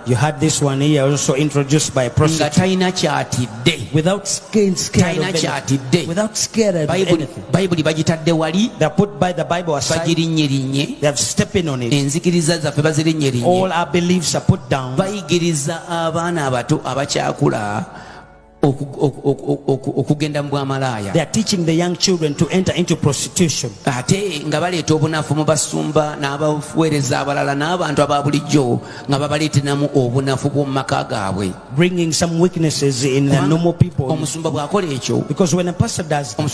You had this one here also introduced by a prostitute. Without scared of anything. Without scared of anything. They are put by the Bible aside. They have stepped in on it. All our beliefs are put down. They are teaching the young children to enter into prostitution. Bringing some weaknesses in the normal people. Because when a pastor does that,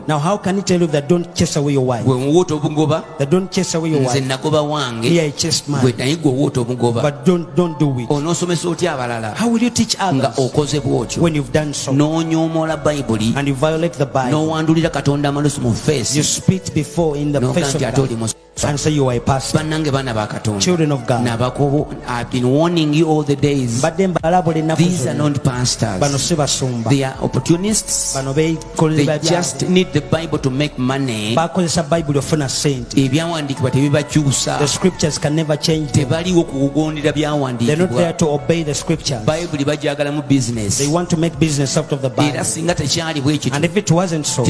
now how can he tell you that don't chase away your wife? That don't chase away your wife. Here I chased mine. But don't do it. How will you teach others when you've done so? And you violate the Bible. You spit before in the face of God and say you are a pastor. Children of God, I've been warning you all the days. These are not pastors. They are opportunists. They just need the Bible to make money. The scriptures can never change them. They're not there to obey the scriptures. They want to make business out of the Bible. And if it wasn't so,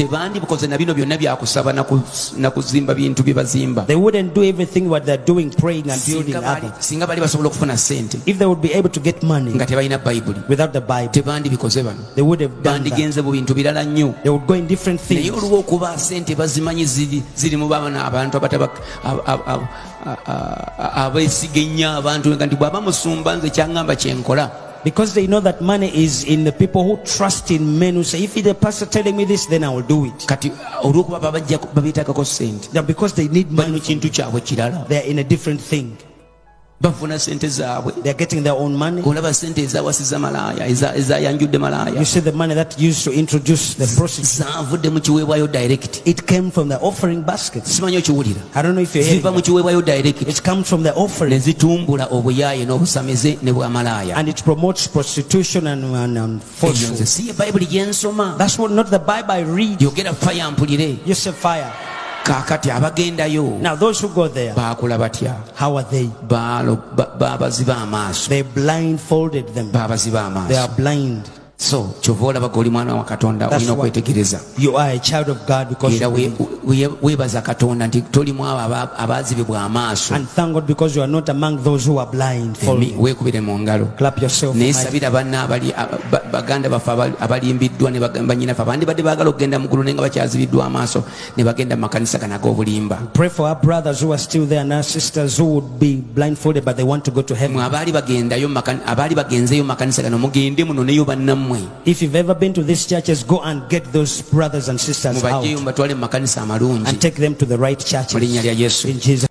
they wouldn't do everything what they're doing, praying and building others. If they would be able to get money without the Bible, they would have done that. They would go in different things. Because they know that money is in the people who trust in men who say, if the pastor telling me this, then I will do it. Because they need money, they are in a different thing. They are getting their own money. You see the money that used to introduce the prostitute. It came from the offering basket. I don't know if you hear it. It comes from the offering. And it promotes prostitution and falsehood. That's what not the Bible I read. You say fire. Now those who go there, how are they? They blindfolded them. They are blind. So you are a child of God because and thank God because you are not among those who are blind. Clap yourself. Pray for our brothers who are still there and our sisters who would be blindfolded but they want to go to heaven. If you've ever been to these churches, go and get those brothers and sisters out and take them to the right churches. In Jesus'